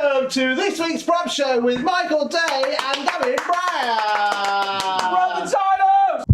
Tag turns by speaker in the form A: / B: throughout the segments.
A: Welcome to this week's PropShow with Michael Day and Gavin Brazg.
B: Run the titles!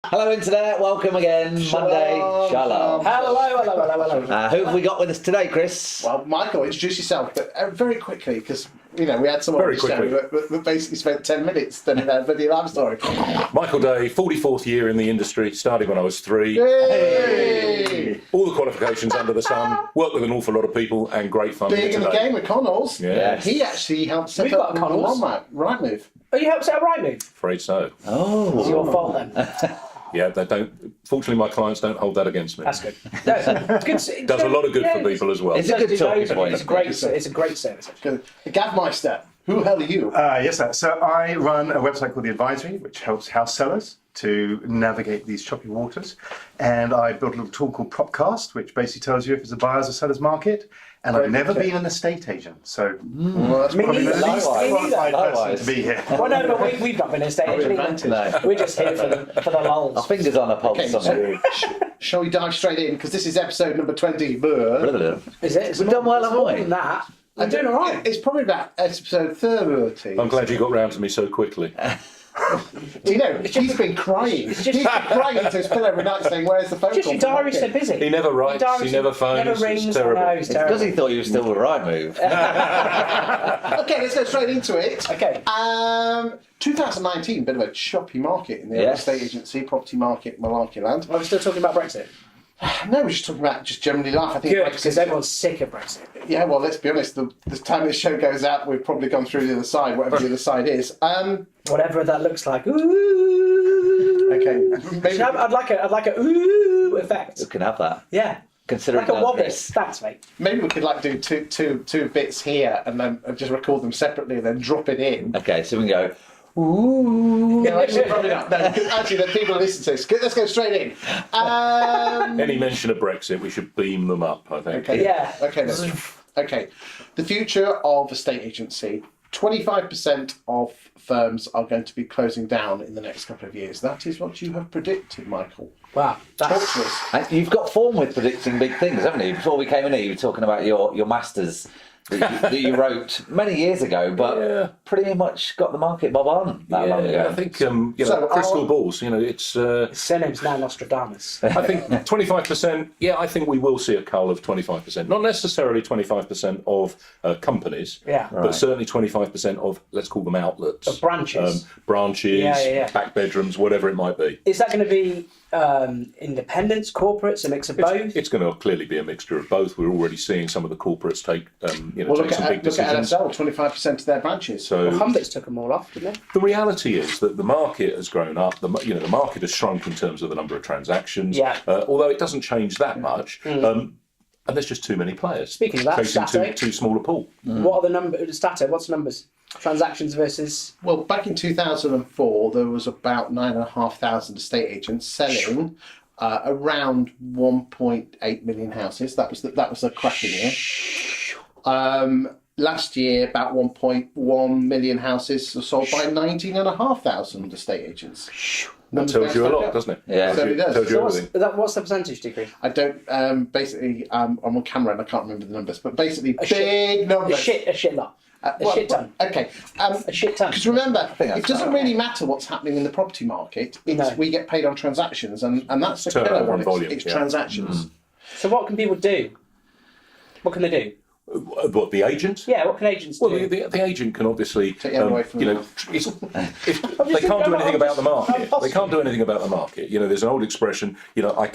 C: Hello Internet, welcome again. Monday, shalom.
B: Hello.
C: Who have we got with us today, Chris?
A: Well, Michael, introduce yourself, but very quickly, because we had someone on the show that basically spent 10 minutes telling their video life story.
D: Michael Day, 44th year in the industry, starting when I was 3.
A: Yay!
D: All the qualifications under the sun, worked with an awful lot of people, and great fun.
A: Big in the game with Connells.
D: Yeah.
A: He actually helped set
B: We've
A: up
B: got Connells.
A: right move.
B: Oh, you helped set a right move?
D: Afraid so.
C: Oh.
B: It's your fault then.
D: Yeah, they don't. Fortunately, my clients don't hold that against me.
B: That's good. No, it's good.
D: Does a lot of good for people as well.
C: It's a good talking point.
B: It's a great service.
A: The Gavmeister. Who the hell are you?
E: Yes, sir. So I run a website called The Advisory, which helps house sellers to navigate these choppy waters. And I built a little tool called PropCast, which basically tells you if it's a buyer's or seller's market. And I've never been an estate agent, so
A: Well, that's
E: probably the
B: neither.
E: least
B: Me
E: qualified
C: neither.
E: person to be here.
B: Well, no, but we've not been an estate agent either.
C: No.
B: We're just here for the
C: Our
B: lulls.
C: fingers on the pulse.
A: Okay,
C: Okay,
A: so shall we dive straight in? Because this is episode number 20.
B: Is it? It's
C: We've
B: more-
C: done well,
B: it's
C: haven't
B: more
C: we?
B: than that. I'm doing all right.
A: It's probably about episode 30.
D: I'm glad you got round to me so quickly.
A: He's been crying. He's been crying into his pillow every night saying, where's the phone
B: Just
A: call?
B: your diary's so busy.
D: He never writes,
B: Your diary's
D: he never phones,
B: never
D: it's
B: rings.
D: terrible.
B: No, it's
C: because he
B: terrible.
C: thought you were still the right move.
A: Okay, let's go straight into it.
B: Okay.
A: 2019, bit of a choppy market in the
C: Yes.
A: estate agency, property market, malarkey land.
B: Are we still talking about Brexit?
A: No, we're just talking about just generally life. I think
B: Good,
A: Brexit-
B: because everyone's sick of Brexit.
A: Yeah, well, let's be honest. The time this show goes out, we've probably gone through the other side, whatever the other side is.
B: Whatever that looks like. Ooh.
A: Okay, maybe,
B: I'd like a ooh effect.
C: You can have that.
B: Yeah.
C: Considering
B: Like a wobble.
C: Chris.
B: Thanks, mate.
A: maybe we could do two bits here and then just record them separately and then drop it in.
C: Okay, so we can go. Ooh.
A: No, actually, probably not. No, 'cause actually, the people listen to this. Let's go straight in.
D: Any mention of Brexit, we should beam them up, I think.
A: Okay.
B: Yeah.
A: Okay. The future of estate agency. 25% of firms are going to be closing down in the next couple of years. That is what you have predicted, Michael.
B: Wow.
A: Talk
B: That's,
A: to us.
C: And you've got form with predicting big things, haven't you? Before we came in here, you were talking about your masters that you wrote many years ago, but pretty much got the market bob on that long ago.
D: I think
A: So
D: crystal
A: our-
D: balls. It's.
B: his surname's now Nostradamus.
D: I think 25%. Yeah, I think we will see a cull of 25%. Not necessarily 25% of companies,
B: Yeah.
D: but certainly 25% of, let's call them outlets,
B: Of branches.
D: branches,
B: Yeah.
D: back bedrooms, whatever it might be.
B: Is that going to be independents, corporates, a mix of both?
D: It's going to clearly be a mixture of both. We're already seeing some of the corporates take,
A: Well,
D: take
A: look
D: some big
A: at
D: decisions.
A: LSL, 25% of their branches.
D: So
B: Well, Humberts took them all off, didn't they?
D: the reality is that the market has grown up. The market has shrunk in terms of the number of transactions.
B: Yeah.
D: Although it doesn't change that much. And there's just too many players.
B: Speaking of that,
D: chasing
B: Stato.
D: too small a pool.
B: What are the numbers? Stato, what's the numbers? Transactions versus...
A: Well, back in 2004, there was about 9,500 estate agents selling around 1.8 million houses. That was the cracking year. Last year, about 1.1 million houses were sold by 19,500 estate agents.
D: That tells you a lot, doesn't it?
C: Yeah.
A: Certainly does.
D: Tells you
B: So
D: everything.
B: what's the percentage decrease?
A: I don't, basically, I'm on camera and I can't remember the numbers, but basically
B: A shit-
A: big numbers.
B: A shit lot. A shit ton.
A: Okay.
B: A shit ton.
A: Because remember,
C: that's
A: it doesn't
C: about
A: really matter what's happening in the property market. It's
B: No.
A: we get paid on transactions, and that's the
D: Turnover
A: killer one.
D: and volume,
A: It's
D: yeah.
A: transactions.
B: So what can people do? What can they do?
D: What, the agent?
B: Yeah, what can agents
D: Well,
B: do?
D: the agent can obviously,
A: Take it away from
D: you know,
A: them.
D: if they can't do anything about the market. They can't do anything about the market. There's an old expression. I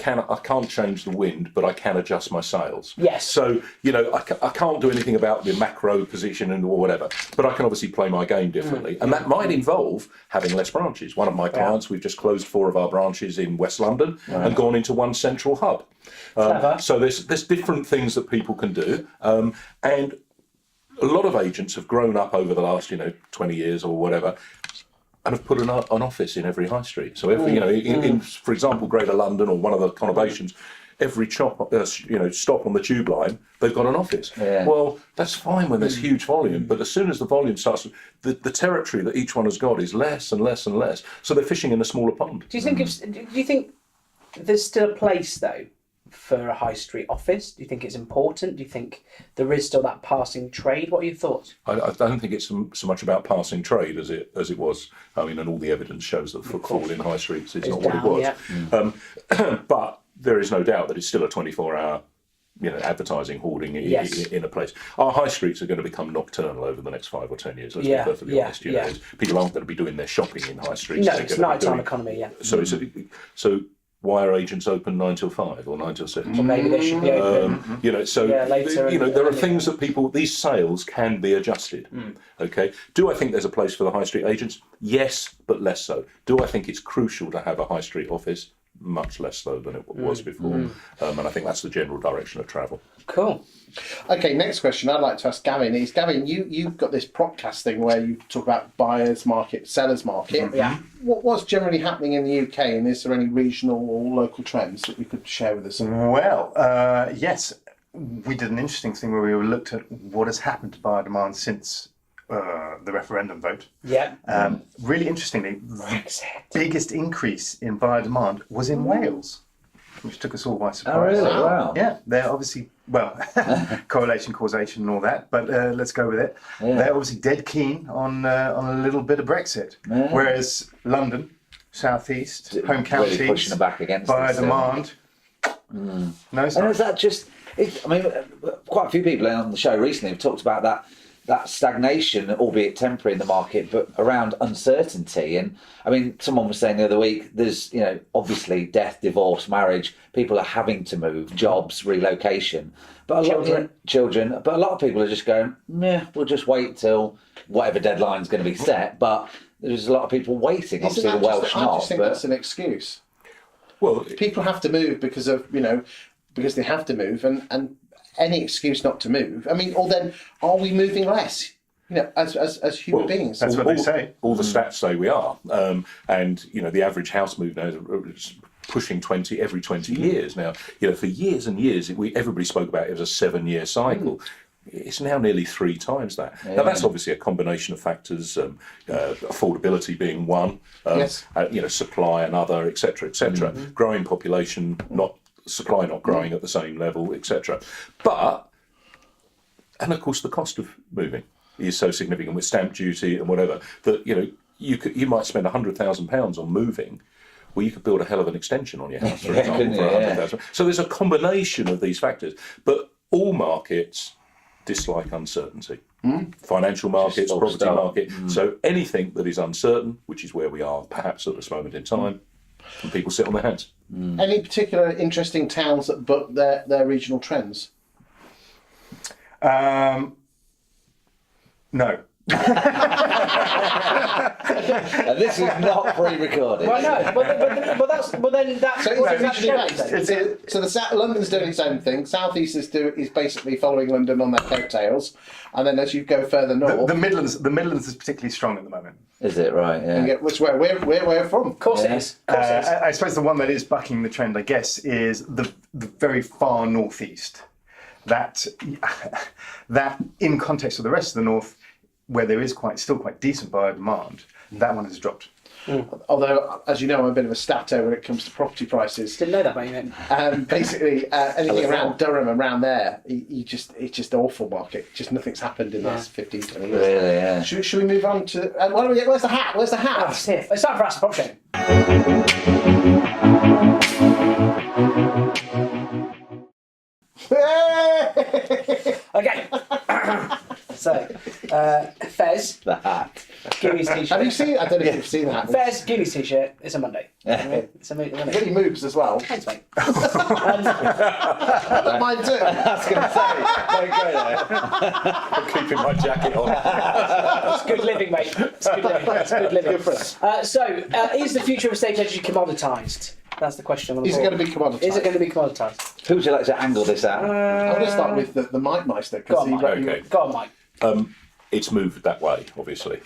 D: can't change the wind, but I can adjust my sails.
B: Yes.
D: So I can't do anything about the macro position or whatever, but I can obviously play my game differently, and that might involve having less branches. One of my clients, we've just closed 4 of our branches in West London and gone into one central hub.
B: Clever.
D: So there's different things that people can do, and a lot of agents have grown up over the last 20 years or whatever, and have put an office in every high street. So every in for example, Greater London or one of the conurbations, every stop on the tube line, they've got an office.
C: Yeah.
D: Well, that's fine when there's huge volume, but as soon as the volume starts, the territory that each one has got is less and less and less. So they're fishing in a smaller pond.
B: Do you think there's still a place though for a high street office? Do you think it's important? Do you think there is still that passing trade? What are your thoughts?
D: I don't think it's so much about passing trade as it was. I mean, and all the evidence shows that footfall in high streets is not what it was.
B: Yeah.
D: But there is no doubt that it's still a 24-hour, advertising hoarding in a place. Our high streets are going to become nocturnal over the next 5 or 10 years. Let's be perfectly honest. People aren't going to be doing their shopping in high streets.
B: No, it's nighttime economy. Yeah.
D: So why are agents open 9 till 5 or 9 till 6?
B: Well, maybe they should be open.
D: Later. There are things that these sales can be adjusted. Okay. Do I think there's a place for the high street agents? Yes, but less so. Do I think it's crucial to have a high street office? Much less so than it was before. And I think that's the general direction of travel.
B: Cool.
A: Okay, next question I'd like to ask Gavin is, Gavin, you've got this propcast thing where you talk about buyer's market, seller's market.
B: Yeah.
A: What's generally happening in the UK, and is there any regional or local trends that you could share with us?
E: Well, yes, we did an interesting thing where we looked at what has happened to buyer demand since the referendum vote.
B: Yeah.
E: Really interestingly, the biggest increase in buyer demand was in Wales, which took us all by surprise.
C: Oh, really? Wow.
E: Yeah, they're obviously, correlation, causation and all that, but let's go with it.
C: Yeah.
E: They're obviously dead keen on a little bit of Brexit, whereas London, South East, home counties,
C: really pushing back against
E: buyer demand, no sign.
C: And is that just? Quite a few people on the show recently have talked about that stagnation, albeit temporary in the market, but around uncertainty. And I mean, someone was saying the other week, there's, obviously death, divorce, marriage, people are having to move, jobs, relocation. But children, but a lot of people are just going, we'll just wait till whatever deadline's going to be set. But there's a lot of people waiting, obviously the Welsh not.
A: I just think that's an excuse.
D: Well,
A: people have to move because they have to move, and any excuse not to move. I mean, or then are we moving less? As human beings.
E: That's what they say.
D: All the stats say we are, and the average house move now is pushing 20 every 20 years now. For years and years, everybody spoke about it as a 7-year cycle. It's now nearly 3 times that.
C: Yeah.
D: Now that's obviously a combination of factors, affordability being one, supply another, etc., etc. Growing population, supply not growing at the same level, etc. And of course the cost of moving is so significant with stamp duty and whatever that you might spend £100,000 on moving. Well, you could build a hell of an extension on your house, for example, for £100,000. So there's a combination of these factors, but all markets dislike uncertainty. Financial markets, property market. So anything that is uncertain, which is where we are perhaps at this moment in time, and people sit on their hands.
A: Any particular interesting towns that book their regional trends? No.
C: And this is not pre-recorded.
B: Well, no, but then that's
A: So
B: what
A: it's
B: does that
A: regionally
B: show then?
A: based. So London's doing its own thing. South East is basically following London on their coattails, and then as you go further north,
E: The Midlands is particularly strong at the moment.
C: Is it right? Yeah.
A: you get which way we're from.
B: Of course it is. Of course it is.
E: I suppose the one that is bucking the trend, I guess, is the very far northeast. That in context of the rest of the north, where there is still quite decent buyer demand, that one has dropped.
A: Although, as you know, I'm a bit of a stato when it comes to property prices.
B: Didn't know that about you, mate.
A: Basically, anything around Durham, around there, it's just an awful market. Just nothing's happened in the last 15, 20 years.
C: Really, yeah.
A: Should we move on to... where's the hat? Where's the hat?
B: That's it. It's time for us, PropShow. Okay. So, Fez,
C: The hat.
B: Guinea's t-shirt.
A: Have you seen... I don't know if you've seen that.
B: Fez, Guinea's t-shirt. It's a Monday. It's a Monday.
A: Really moves as well.
B: Thanks, mate.
A: I don't mind too.
C: I was going to say. Very great,
D: I'm keeping my jacket on.
B: It's good living, mate. It's good living. It's good living.
A: Good for us.
B: Is the future of estate agency commoditised? That's the question on the
A: Is it
B: board.
A: going to be commoditised?
B: Is it going to be commoditised?
C: Who would you like to angle this at?
A: I'm going to start with the Mike Meister.
B: Go on, Mike.
D: Okay.
B: Go on, Mike.
D: It's moved that way, obviously.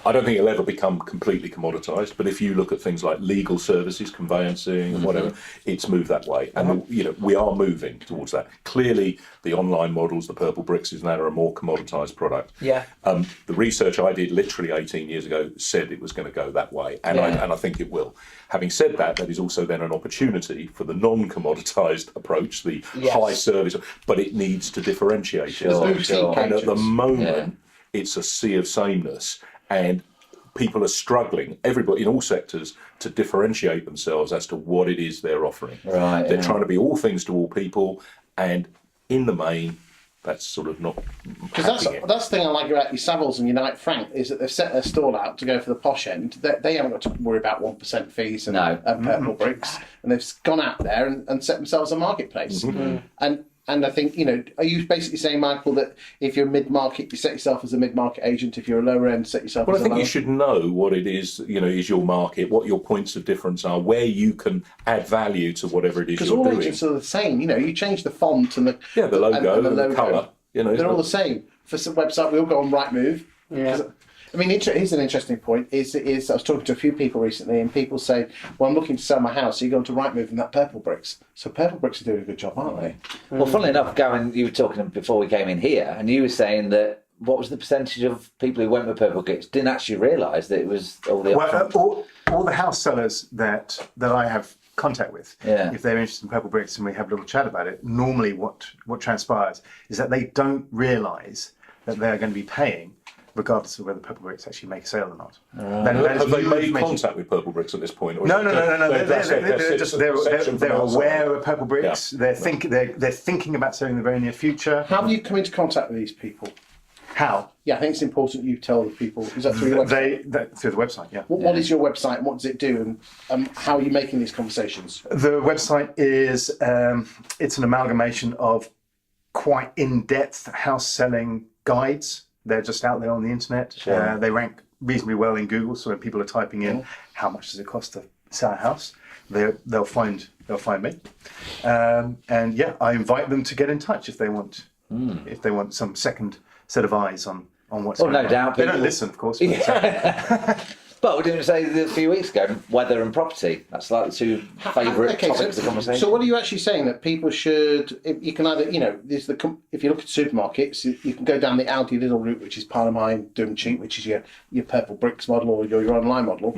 D: I don't think it'll ever become completely commoditised, but if you look at things like legal services, conveyancing, and whatever, it's moved that way. And we are moving towards that. Clearly, the online models, the purple bricks, is now a more commoditised product.
B: Yeah.
D: The research I did literally 18 years ago said it was going to go that way, and I think it will. Having said that, that is also then an opportunity for the non-commoditised approach, the high service, but it needs to differentiate.
C: Sure.
D: And at the moment, it's a sea of sameness. And people are struggling, everybody in all sectors, to differentiate themselves as to what it is they're offering.
C: Right.
D: They're trying to be all things to all people, and in the main, that's sort of not.
A: Because that's the thing I like about your Savills and your Knight Frank is that they've set their stall out to go for the posh end. They haven't got to worry about 1% fees and purple bricks, and they've gone out there and set themselves a marketplace. And I think, are you basically saying, Michael, that if you're mid-market, you set yourself as a mid-market agent. If you're a lower end, set yourself as a
D: Well, I think
A: lower.
D: you should know what it is, is your market, what your points of difference are, where you can add value to whatever it is
A: Because
D: you're
A: all
D: doing.
A: agents are the same. You change the font and the
D: logo,
A: and
D: the colour.
A: They're all the same. For some website, we all go on Rightmove.
B: Yeah.
A: I mean, here's an interesting point. Is I was talking to a few people recently, and people say, "Well, I'm looking to sell my house." So you go on to Rightmove and that Purple Bricks. So Purple Bricks are doing a good job, aren't they?
C: Well, funnily enough, Gavin, you were talking before we came in here, and you were saying that what was the percentage of people who went with purple bricks didn't actually realise that it was all the upfront?
E: All the house sellers that I have contact with, if they're interested in purple bricks and we have a little chat about it, normally what transpires is that they don't realise that they're going to be paying regardless of whether purple bricks actually make a sale or not.
D: Have they made contact with purple bricks at this point? Or
E: No.
D: They're
E: They're aware of purple bricks. They're thinking about selling in the very near future.
A: How do you come into contact with these people?
E: How?
A: Yeah, I think it's important you tell the people. Is that through your website?
E: Through the website, yeah.
A: What is your website and what does it do, and how are you making these conversations?
E: The website is it's an amalgamation of quite in-depth house selling guides. They're just out there on the internet.
C: Sure.
E: They rank reasonably well in Google, so when people are typing in how much does it cost to sell a house, they'll find me. And yeah, I invite them to get in touch if they want some second set of eyes on what's going on.
C: No doubt.
E: They don't listen, of course.
C: But we didn't say a few weeks ago, weather and property. That's like the two favourite topics of conversation.
A: So what are you actually saying? That people should, you can either, if you look at supermarkets, you can go down the Aldi Lidl route, which is pile of mine, do 'em cheap, which is your purple bricks model or your online model.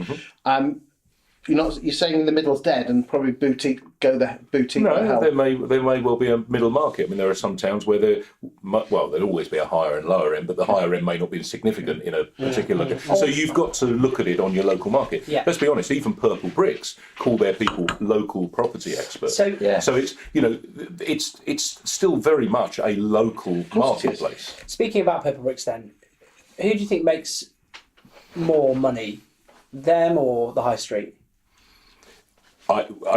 A: You're saying the middle's dead and probably boutique
D: No, there may well be a middle market. I mean, there are some towns where there'll always be a higher and lower end, but the higher end may not be significant in a particular. So you've got to look at it on your local market.
B: Yeah.
D: Let's be honest. Even Purple Bricks call their people local property experts.
B: So
D: it's still very much a local marketplace.
B: speaking about purple bricks, then, who do you think makes more money, them or the high street?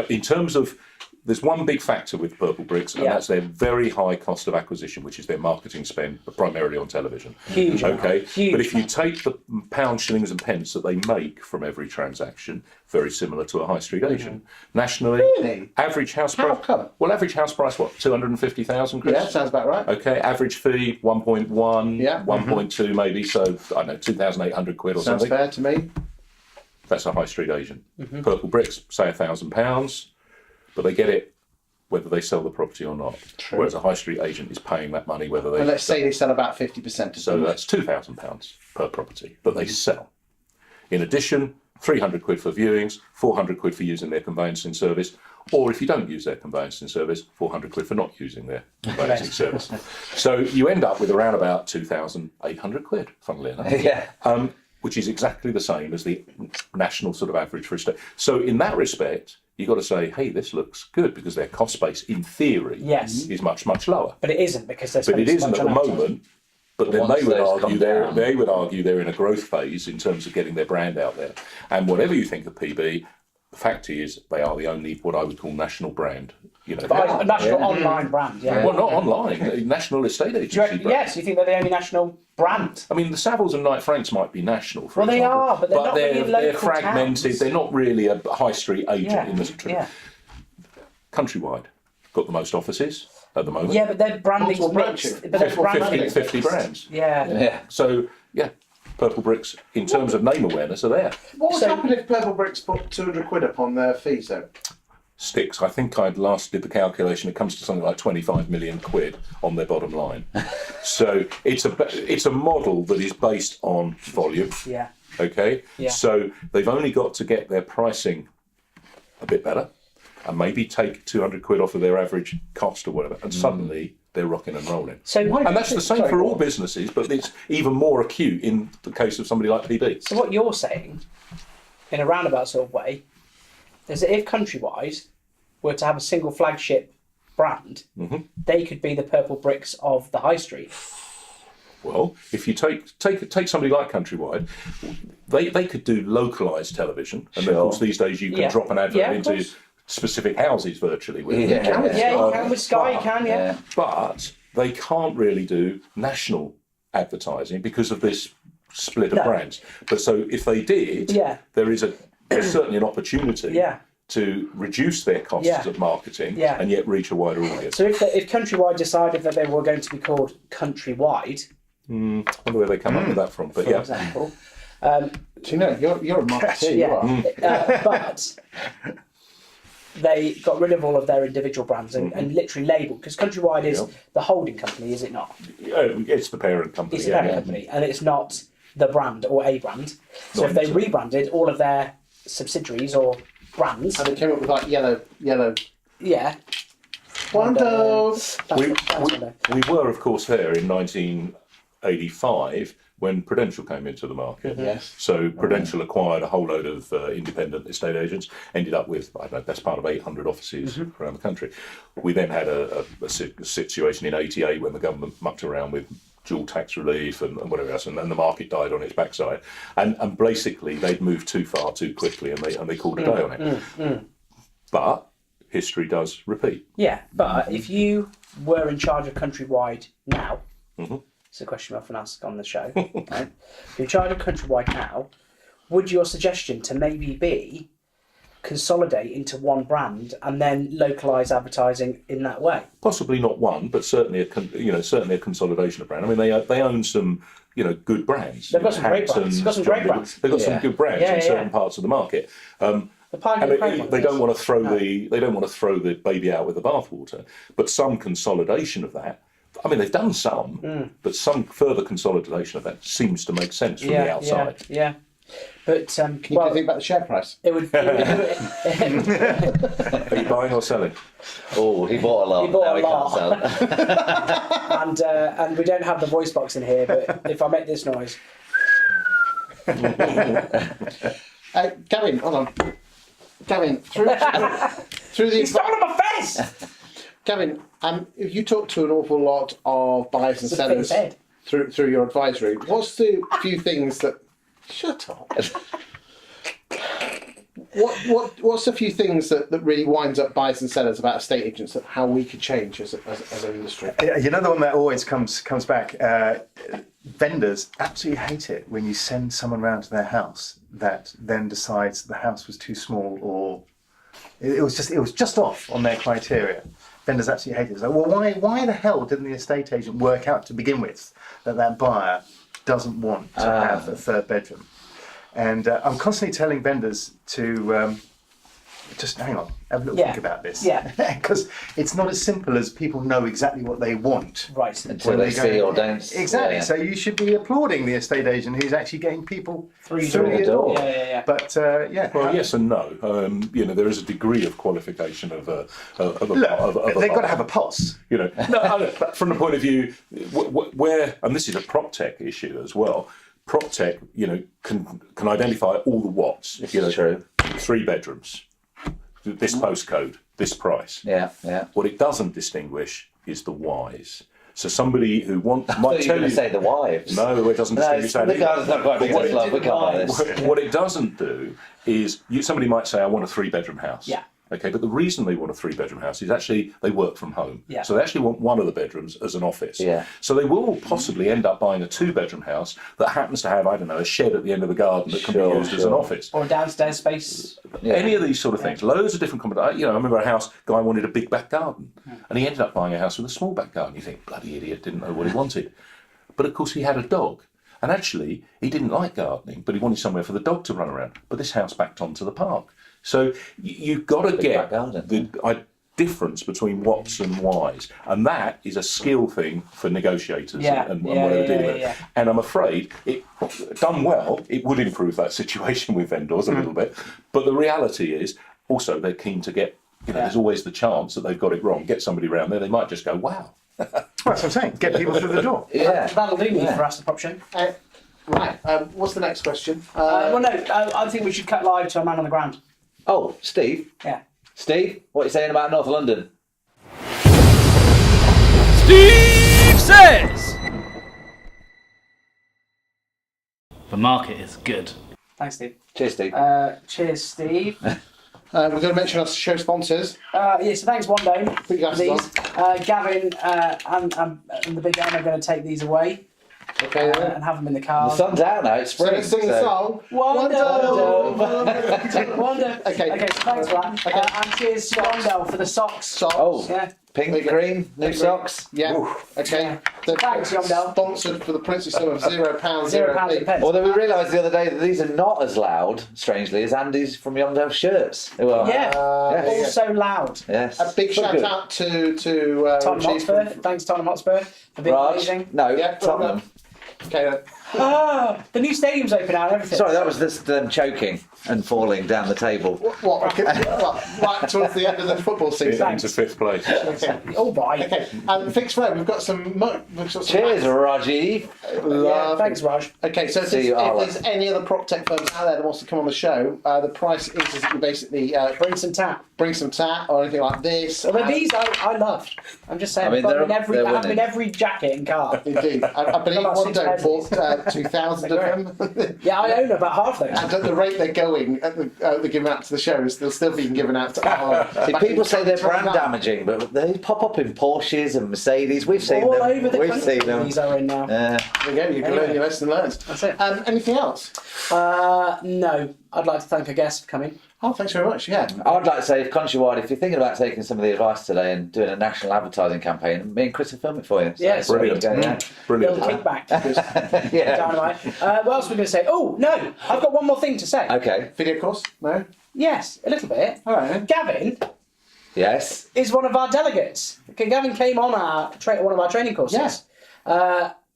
D: In terms of, there's one big factor with Purple Bricks, and that's their very high cost of acquisition, which is their marketing spend, but primarily on television.
B: Huge.
D: Okay.
B: Huge.
D: But if you take the pounds, shillings, and pence that they make from every transaction, very similar to a high street agent. Nationally,
A: Really?
D: average house
A: How
D: price.
A: come?
D: Well, average house price, what, 250,000, Chris?
A: Yeah, sounds about right.
D: Okay, average fee 1.1,
A: Yeah.
D: 1.2 maybe, so I don't know, 2,800 quid or
A: Sounds
D: something.
A: fair to me.
D: That's a high street agent. Purple Bricks, say £1,000, but they get it whether they sell the property or not.
A: True.
D: Whereas a high street agent is paying that money whether they.
A: And let's say they sell about 50% of
D: So
A: them.
D: that's £2,000 per property that they sell. In addition, 300 quid for viewings, 400 quid for using their conveyancing service, or if you don't use their conveyancing service, 400 quid for not using their conveyancing service. So you end up with around about 2,800 quid, funnily enough.
C: Yeah.
D: Which is exactly the same as the national sort of average for a state. So in that respect, you've got to say, hey, this looks good, because their cost base, in theory, is much, much lower.
B: But it isn't, because they're
D: But
B: spending
D: it
B: so
D: isn't
B: much
D: at the
B: on advertising.
D: moment. But then
C: once
D: they would
C: those come
D: argue they're in a growth phase in terms of getting their brand out there. And whatever you think of PB, the fact is they are the only what I would call national brand.
B: But a national online brand,
D: well, not online, a national estate agency brand.
B: Yes, you think they're the only national brand?
D: I mean, the Savills and Knight Franks might be national, for
B: Well, they
D: example,
B: are, but they're not really
D: they're
B: local
D: fragmented.
B: towns.
D: They're not really a high street agent in the
B: Yeah.
D: countrywide. Got the most offices at the moment.
B: Yeah, but their branding's
A: Multiple
B: mixed.
A: branches.
B: But their branding.
D: 50 brands.
B: Yeah.
C: Yeah.
D: So, yeah. Purple Bricks, in terms of name awareness, are there.
A: What would happen if Purple Bricks put 200 quid up on their fees, though?
D: Sticks. I think I'd last did the calculation. It comes to something like 25 million quid on their bottom line. So it's a model that is based on volume.
B: Yeah.
D: Okay.
B: Yeah.
D: So they've only got to get their pricing a bit better, and maybe take 200 quid off of their average cost or whatever, and suddenly they're rocking and rolling.
B: So
D: and that's the same for all businesses, but it's even more acute in the case of somebody like PB.
B: So what you're saying, in a roundabout sort of way, is that if Countrywide were to have a single flagship brand, they could be the Purple Bricks of the high street.
D: Well, if you take somebody like Countrywide, they could do localised television, and of course these days you can drop an advert into specific houses virtually. With
B: you can with Sky, you can,
D: But they can't really do national advertising because of this split of brands. But so if they did, there's certainly an opportunity to reduce their costs of marketing and yet reach a wider audience.
B: So if Countrywide decided that they were going to be called Countrywide,
D: I wonder where they come up with that from. But
B: for example,
A: do you know you're a marketer? You are.
B: But they got rid of all of their individual brands and literally labelled, because Countrywide is the holding company, is it not?
D: It's the parent company.
B: It's the parent company, and it's not the brand or a brand. So if they rebranded all of their subsidiaries or brands,
A: and they came up with like yellow.
B: Yeah.
A: Wonder.
D: We were, of course, there in 1985 when Prudential came into the market.
A: Yes.
D: So Prudential acquired a whole load of independent estate agents, ended up with, I don't know, best part of 800 offices around the country. We then had a situation in 88 when the government mucked around with dual tax relief and whatever else, and then the market died on its backside. And basically they'd moved too far too quickly, and they called a day on it. But history does repeat.
B: Yeah, but if you were in charge of Countrywide now, it's a question I often ask on the show, right? If you're in charge of Countrywide now, would your suggestion to maybe be consolidate into one brand and then localise advertising in that way?
D: Possibly not one, but certainly a consolidation of brand. I mean, they own some good brands.
B: They've got some great brands. They've got some great brands.
D: They've got some good brands in certain parts of the market. They don't want to throw the baby out with the bathwater, but some consolidation of that. I mean, they've done some, but some further consolidation of that seems to make sense from the outside.
B: Yeah. But
A: can you do anything about the share price?
B: It would.
D: Are you buying or selling?
C: Oh, he bought a lot.
B: He bought
C: now
B: a
C: he can't
B: lot. And we don't have the voice box in here, but if I make this noise.
A: Gavin, hold on. Gavin, through the.
B: He's stolen my face!
A: Gavin, you talk to an awful lot of buyers and sellers through your advisory. What's the few things that? Shut up. What's the few things that really winds up buyers and sellers about estate agents, that how we could change as an industry?
E: You know, the one that always comes back. Vendors absolutely hate it when you send someone round to their house that then decides the house was too small, or it was just off on their criteria. Vendors absolutely hate it. It's like, well, why the hell didn't the estate agent work out to begin with that buyer doesn't want to have a third bedroom? And I'm constantly telling vendors to just hang on, have a little think about this. Because it's not as simple as people know exactly what they want.
B: Right.
C: Until they see or don't.
E: Exactly. So you should be applauding the estate agent who's actually getting people through
C: the door.
B: Yeah.
E: But
D: Well, yes and no. There is a degree of qualification of a
E: they've got to have a pulse.
D: No, but from the point of view where, and this is a prop tech issue as well. Prop tech, can identify all the what's.
C: True.
D: 3 bedrooms, this postcode, this price.
C: Yeah.
D: What it doesn't distinguish is the whys. So somebody who might tell you
C: say the wives.
D: No, it doesn't distinguish that.
C: The garden's not quite big enough. Love. We can't buy this.
D: What it doesn't do is somebody might say, I want a 3-bedroom house.
B: Yeah.
D: Okay, but the reason they want a 3-bedroom house is actually they work from home.
B: Yeah.
D: So they actually want one of the bedrooms as an office.
C: Yeah.
D: So they will possibly end up buying a 2-bedroom house that happens to have, I don't know, a shed at the end of the garden that can be used as an office.
B: Or a downstairs space.
D: Yeah. Any of these sort of things. Loads of different combinations. I remember a guy wanted a big back garden, and he ended up buying a house with a small back garden. You think, bloody idiot, didn't know what he wanted. But of course he had a dog. And actually, he didn't like gardening, but he wanted somewhere for the dog to run around. But this house backed onto the park. So you've got to get the difference between what's and why's. And that is a skill thing for negotiators and whatever dealing with it. And I'm afraid, done well, it would improve that situation with vendors a little bit. But the reality is, also, they're keen to get, there's always the chance that they've got it wrong. Get somebody around there, they might just go, wow.
E: That's what I'm saying. Get people through the door.
B: That'll do me for Ask the Prop Show.
A: Right. What's the next question?
B: I think we should cut live to a man on the ground.
C: Oh, Steve.
B: Yeah.
C: Steve, what are you saying about North London?
F: Steve says the market is good.
B: Thanks, Steve.
C: Cheers, Steve.
B: Cheers, Steve.
A: We're going to mention our show sponsors.
B: So thanks, Wando, for
A: Big glasses
B: these. Gavin and the Big M are going to take these away.
A: Okay,
B: and have them in the car.
C: The sun's out now, it's
A: so
C: spring.
A: let's sing the song.
B: Wando.
A: Okay.
B: Okay, so thanks for that. And cheers to Wando for the socks.
C: Oh,
B: Yeah.
C: pink, green, new socks.
A: Yeah.
C: Ooh.
A: Okay.
B: Thanks, Yomdale.
A: Sponsored for the princely sum of £0.
B: £0 a pence.
C: Although we realised the other day that these are not as loud, strangely, as Andy's from Yomdale shirts. Who are,
B: Also loud.
C: Yes.
A: A big shout out to
B: Tottenham Hotspur. Thanks, Tottenham Hotspur, for being amazing.
C: No,
A: Yeah,
C: Tottenham.
A: Okay.
B: The new stadium's open now and everything.
C: Sorry, that was them choking and falling down the table.
A: What? Right towards the end of the football season.
D: Into 5th place.
A: Okay.
B: All right.
A: Okay. And Fixed Road, we've got some.
C: Cheers, Raji.
B: Yeah, thanks, Raj.
A: Okay, so if there's any other prop tech firms out there that wants to come on the show, the price is that you basically
B: bring some tat
A: or anything like this.
B: Although these I loved. I'm just saying.
C: I mean,
B: I have in every jacket and car.
A: Indeed. I believe Wando bought 2,000 of them.
B: Yeah, I own about half those.
A: And at the rate they're going, they're giving out to the shows, they'll still be given out to
C: See, people say they're brand damaging, but they pop up in Porsches and Mercedes. We've seen
B: all
C: them.
B: over the
C: We've
B: country.
C: seen them.
B: These are in now.
A: There you go, you can learn your lesson learned.
B: That's it.
A: Anything else?
B: No. I'd like to thank our guests for coming.
A: Oh, thanks very much, yeah.
C: I'd like to say, countrywide, if you're thinking about taking some of the advice today and doing a national advertising campaign, me and Chris will film it for you.
B: Yeah,
C: So
D: brilliant.
C: Brilliant.
B: Little kickback.
C: Yeah.
B: Dynamite. What else were we going to say? Oh, no. I've got one more thing to say.
C: Okay.
A: Video course? No?
B: Yes, a little bit.
A: All right.
B: Gavin
C: Yes.
B: is one of our delegates. Okay, Gavin came on one of our training courses.
A: Yes.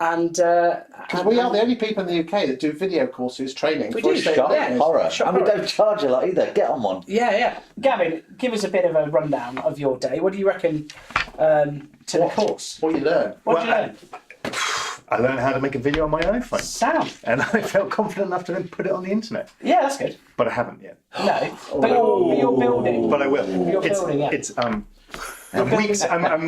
B: Because
A: we are the only people in the UK that do video courses, training.
B: We
A: for
B: do,
A: estate
B: shock
A: agents.
C: Horror.
B: Shock
C: And we
B: horror.
C: don't charge a lot either. Get on one.
B: Yeah. Gavin, give us a bit of a rundown of your day. What do you reckon to the course?
A: What you learn.
B: What did you learn?
E: I learned how to make a video on my iPhone.
B: Sound.
E: And I felt confident enough to then put it on the internet.
B: Yeah, that's good.
E: But I haven't yet.
B: No, but you're building.
E: But I will.
B: You're building, yeah.
E: It's I'm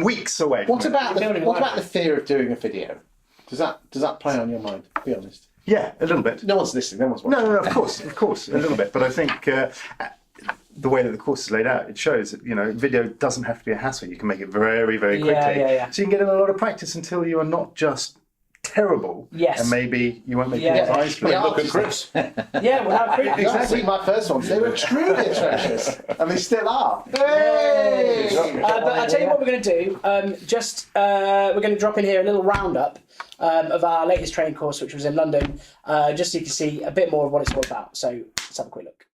E: weeks away.
A: What
E: from
A: about
B: building
A: the fear of doing a video? Does that play on your mind? Be honest.
E: Yeah, a little bit.
A: No one's listening. No one's watching.
E: No, of course, a little bit. But I think the way that the course is laid out, it shows that video doesn't have to be a hassle. You can make it very, very quickly.
B: Yeah.
E: So you can get in a lot of practice until you are not just terrible.
B: Yes.
E: And maybe you won't make
B: Yeah.
E: people's eyes bleed.
D: Look at Chris.
B: Yeah, well,
A: Exactly.
B: exactly.
A: My first ones, they were truly atrocious, and they still are. Hey!
B: But I'll tell you what we're going to do. We're going to drop in here a little roundup of our latest training course, which was in London, just so you can see a bit more of what it's all about. So let's have a quick look.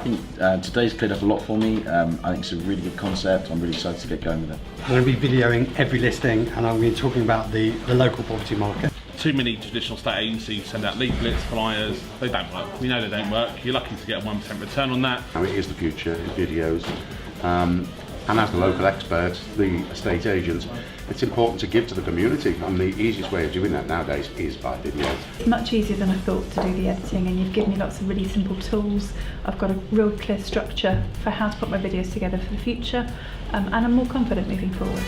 G: think today's cleared up a lot for me. I think it's a really good concept. I'm really excited to get going with it.
H: I'm going to be videoing every listing, and I'm going to be talking about the local property market.
I: Too many traditional estate agencies send out leaflets, flyers. They don't work. We know they don't work. You're lucky to get a 1% return on that.
J: It is the future in videos. And as the local experts, the estate agents, it's important to give to the community, and the easiest way of doing that nowadays is by video.
K: It's much easier than I thought to do the editing, and you've given me lots of really simple tools. I've got a real clear structure for how to put my videos together for the future, and I'm more confident moving forward.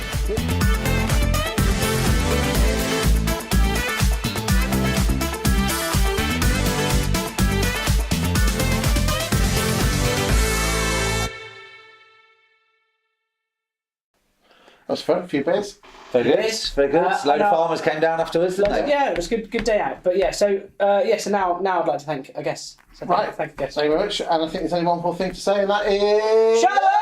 A: That was fun. A few beers.
C: Very good. Very good. A load of farmers came down afterwards, didn't they?
B: Yeah, it was a good day out. But yeah, so so now I'd like to thank a guest. So
A: Right.
B: thank a guest.
A: Thank you very much. And I think there's only one more thing to say, and that is...
B: Shut up!